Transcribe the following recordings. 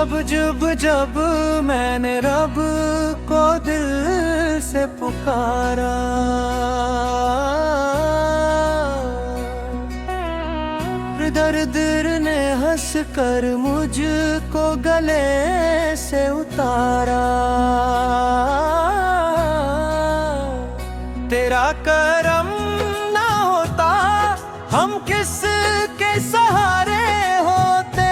जब जब जब मैंने रब को दिल से पुकारा, दर्द ने हंस कर मुझको गले से उतारा। तेरा करम ना होता हम किस के सहारे होते,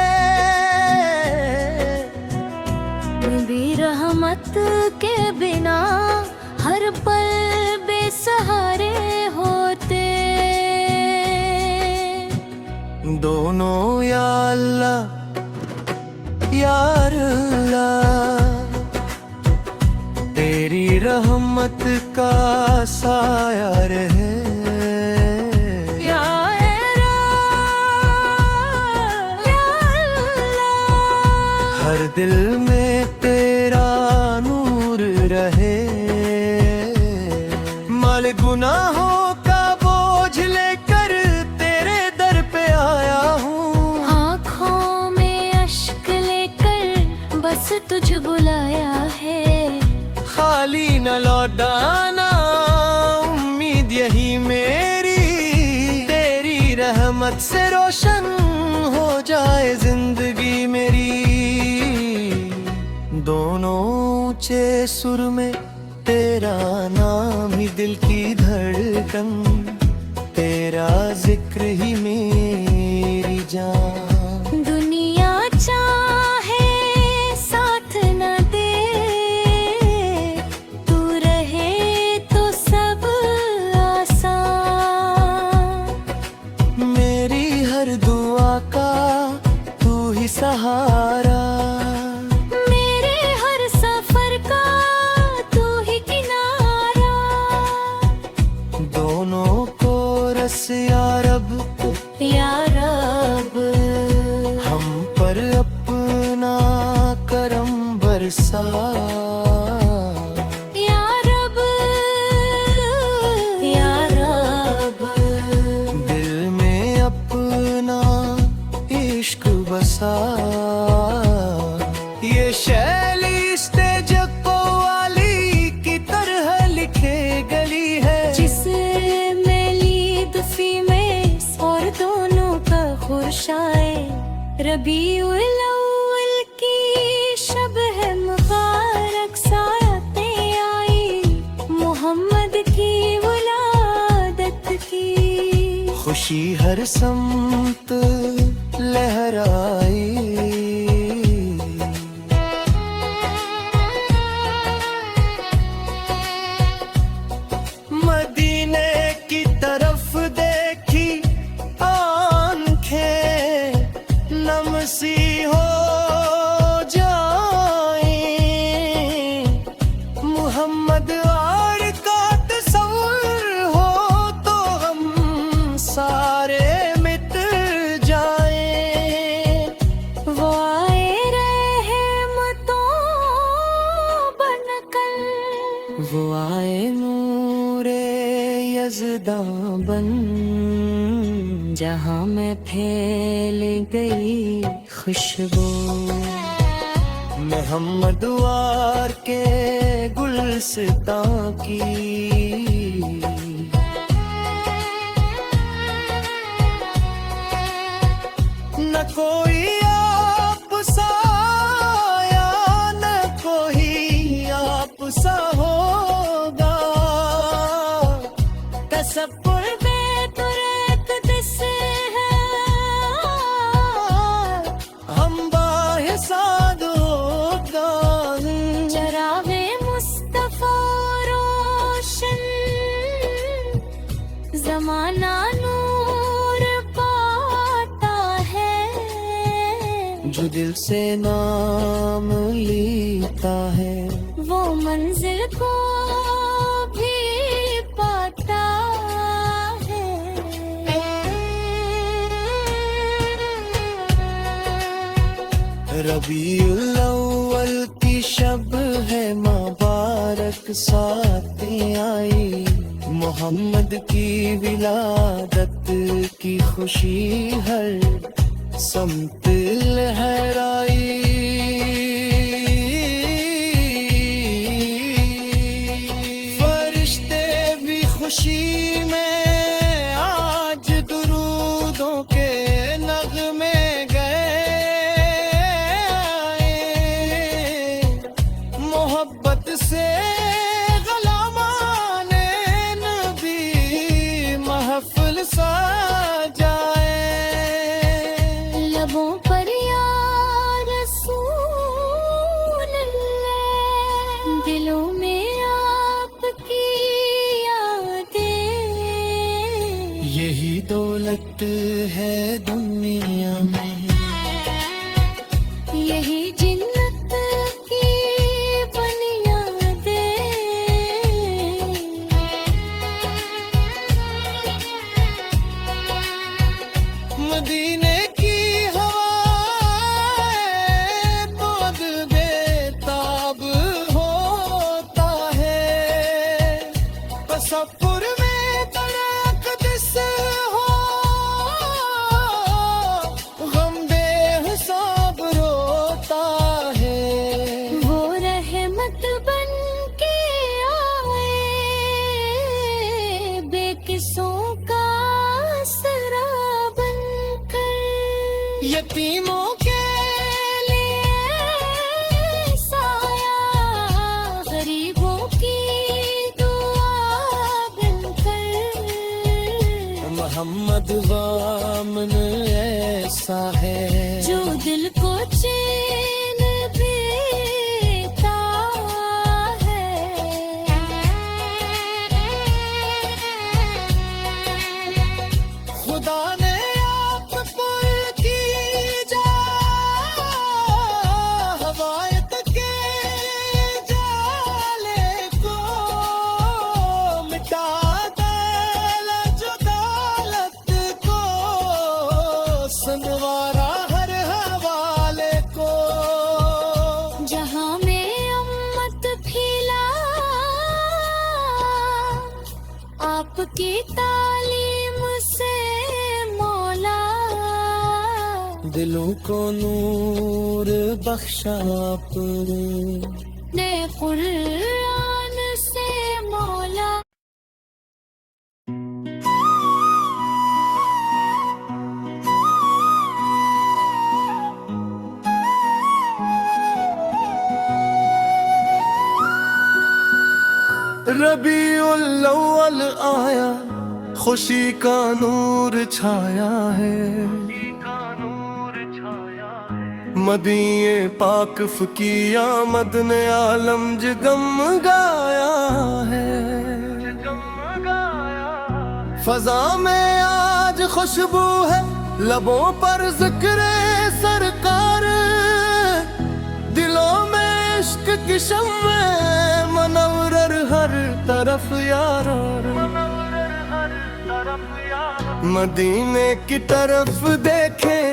रहमत के बिना हर पल बेसहारे होते। दोनों या अल्लाह या अल्लाह, तेरी रहमत का साया रहे। या अल्लाह, हर दिल में तेरा नूर रहे। माल गुनाहों का बोझ लेकर तेरे दर पे आया हूँ, आँखों में अश्क लेकर बस तुझ बुलाया है। खाली न लौटाना उम्मीद यही मेरी, तेरी रहमत से रोशन हो जाए जिंदगी मेरी। दोनों ऊंचे सुर में तेरा नाम ही दिल की धड़कन, तेरा जिक्र ही मेरी जान। दुनिया चाहे साथ न दे, तू रहे तो सब आसान। मेरी हर दुआ का तू ही सहारा, या रब या रब, हम पर अपना करम बरसा। या रब या रब, दिल में अपना इश्क बसा। ये शैली स्टेज को वाली की तरह लिखे गली है, खुशाए रबीउल अव्वल की शब है मुबारक, सायतें आई मोहम्मद की वलादत की। खुशी हर समत लहराई, मदीने की तरफ देखी नमसी हो जाए। मोहम्मद और का तस्वीर हो तो हम सारे मिट जाए। वो आए रहमतों बनकर, वो आए नूरे यज़दां बन, जहाँ में फैल गई खुशबू। मोहम्मद वार के गुलसितां की न कोई आप सा आया, न कोई आप सा होगा। तसब्बुर ज़माना नूर पाता है, जो दिल से नाम लेता है वो मंजिल को भी पाता है। रबीउल अव्वल की शब है मुबारक, साथें आई मोहम्मद की विलादत की खुशी हर समत लहराई। खुशी में आज दुरूदों के नगमे गए, मोहब्बत से गुलामाने नबी महफिल सजाए। लबों पर या रसूल अल्लाह, दिलों में आपकी यादें। यही दौलत है दुनिया में, यही जिन्नत की बुनियादें। मदीने की हवाएं बहुत बेताब होता है, तसव्वुर में तड़क दिस हो, गम बेहिसाब रोता है। वो रहमत बन के आए, बेकिसों का आसरा बनकर। यतीमों के लिए साया, गरीबों की दुआ बनकर। मोहम्मद वामन ऐसा है जो दिल को चैन देता है। खुदा ने आप पर की जा हवायत के जाले को, मिटा दे जो दौलत को, संवारा हर हवाले को। जहाँ में उम्मत फैला, आपकी तालीम से मौला। दिलों को नूर बख्शा आपने, ने कुरान से मौला। रबीउल अव्वल आया, खुशी का नूर छाया है, मदीए पाक की आमद ने आलम जगम गाया है। फजा में आज खुशबू है, लबों पर जिक्र सरकार, दिलों में इश्क की शम्मे मनव्वर हर तरफ यार। मदीने की तरफ देखें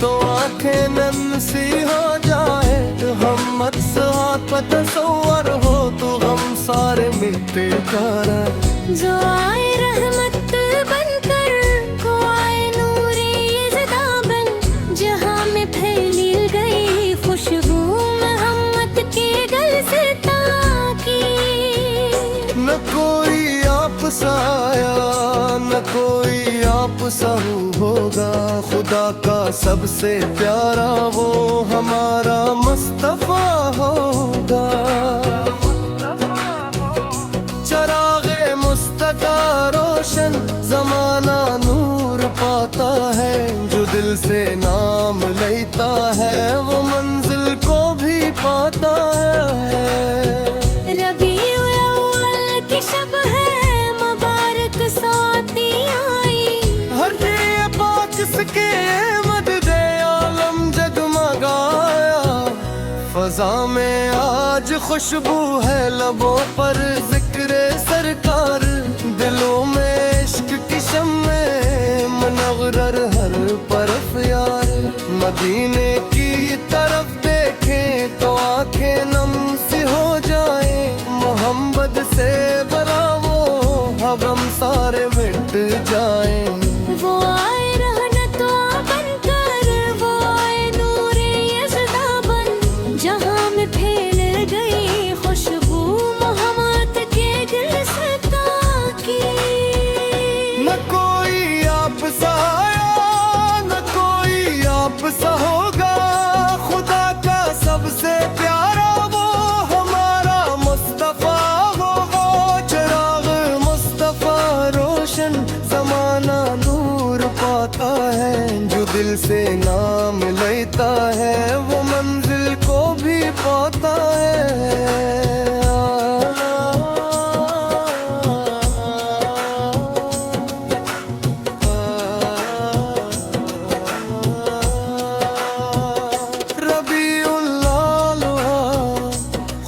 तो आंखें नम सी हो जाए, हमत साथ तसव्वुर हो तो हम सारे मिलते कर। जो आए रहमत बनकर, को आए नूरे यज़दा बन, जहाँ में फैली गई खुशबू मोहम्मद के गुलसिता की। न कोई आप सा आया, न कोई आप सा होगा, खुदा का सबसे प्यारा वो हमारा मुस्तफा होगा। चरागे मुस्तका रोशन, जमाना नूर पाता है, जो दिल से नाम लेता है वो मंजिल को भी पाता है। रबीउल अव्वल की शब है, मुबारक साथी आई। हर पाक सके मदद आलम जगमगाया, फजा में आज खुशबू है, लबों पर जिक्र सरकार, दिलों में इश्क की शम्मे मनव्वर हर तरफ यार। मदीने की तरफ देखें तो आंखें नम सी हो जाए, मोहम्मद से बरा वो हम सारे मिट जाएं। वो आए रहमत बनकर, वो आए नूरे यज़दा बन, जहाँ में फैल गई खुशबू मोहम्मद के गुलसिता की। दिल से नाम लेता है वो मंजिल को भी पाता है।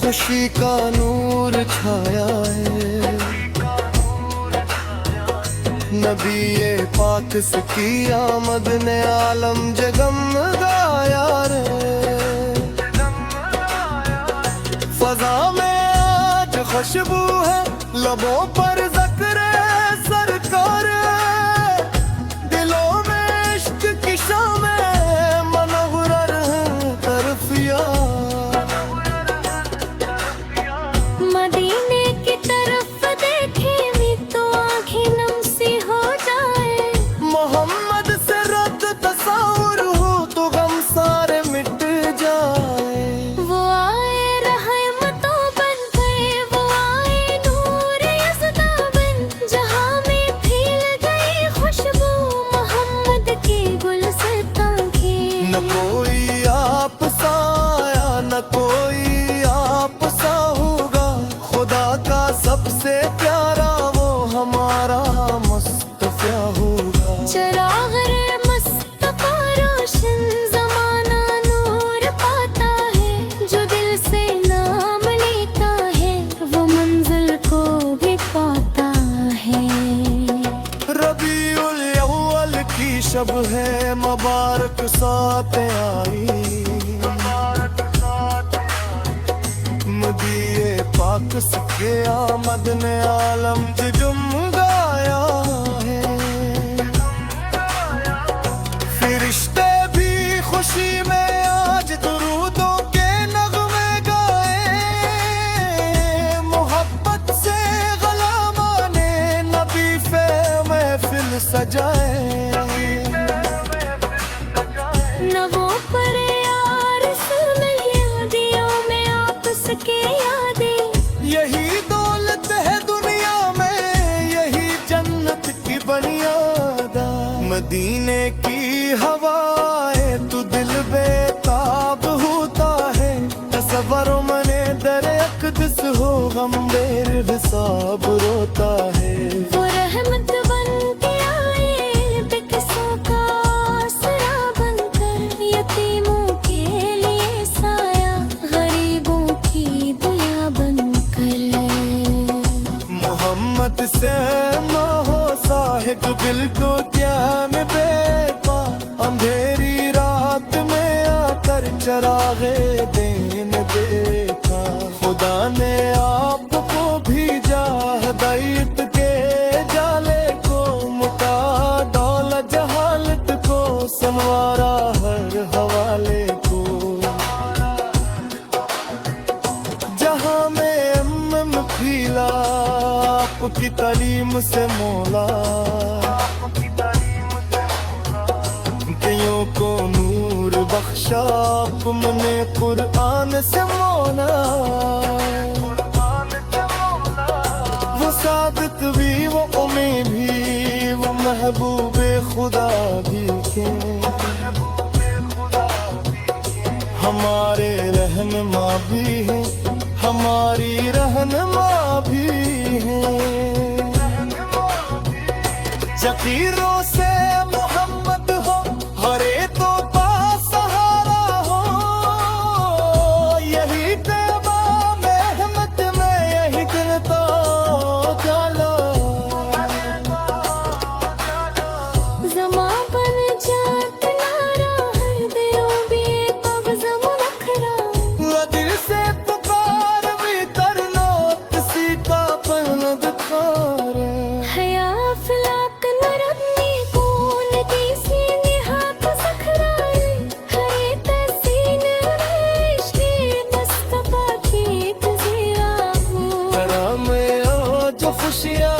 खुशी का नूर छाया है, नबी ये पाक की आमद ने आलम जगमगाया रे। फजा में आज खुशबू है, लबों पर ज़िक्र सरकार, दिलों में इश्क की शामें मनव्वर है तरफ यार। मदीने की तरफ देखे भी तो आँखें नम सी हो जाए। मोहम्मद से रद्द तस्वुर हो तो गम सारे मिट जाए। वो आए रहमतों बन गए, वो आए नूर यज़दा बन, जहाँ में फैल गई खुशबू मोहम्मद के गुलसितां की। न कोई आप सा आया, न कोई आप सा होगा, खुदा का सबसे प्यारा वो हमारा मुस्तफा होगा। चिराग रे मुस्तफा रोशन, ज़माना नूर पाता है, जो दिल से नाम लेता है वो मंजिल को भी पाता है। रबीउल अव्वल की शब है, मुबारक साथ आई, मदीए पाक के आमद ने आलम जगमगाया है। फिरिश्ते भी खुशी में आज दुरूदों के नगमे गाए, मोहब्बत से ग़ुलामा ने नबी पे महफिल सजाए। नवों पर यार यादियों में आपस के यादें, यही दौलत है दुनिया में, यही जन्नत की बुनियाद। मदीने की हवाएं तो दिल बेताब होता है, तसव्वुर मने दर अक़दस हो गम बेहिसाब रोता है। वो रहमत बन के आए बेकसों का आसरा बनकर, यतीमों के लिए साया, गरीबों की दुआ बनकर। मोहम्मद से ना हो साहिब दिल को ध्यान बेपा, अंधेरी रात में आकर चरागे दिन देखा। खुदा ने आपको भेजा हिदायत के जाले को, मुटा डोला जहालत को, संवारा हर हवाले को। जहाँ में अमन फीला आपकी तालीम से मौला, कईयों को नूर बख्शा तुमने कुरान से मौला। वो सादिक भी वो उम्मी भी वो महबूबे खुदा भी के, हमारे रहनुमा भी हैं, हमारी रहनुमा भी हैं। ज़कीरों से मोहम्मद हो, हरे तो सहारा हो, यही पैगाम रहमत में, यही दिल तो चलो। ज़मा बन जात नारा हर दिलों भी तग़ज़म नखरा, दिल से पुकार भी करना किसी का पन्द खार। हया अफ़लाक नरमी कौन किसी ने हाथ सखराए, हरे तसीन इश्क़ मुस्तफ़ा की तज़ीरा हो। में जो खुशियाँ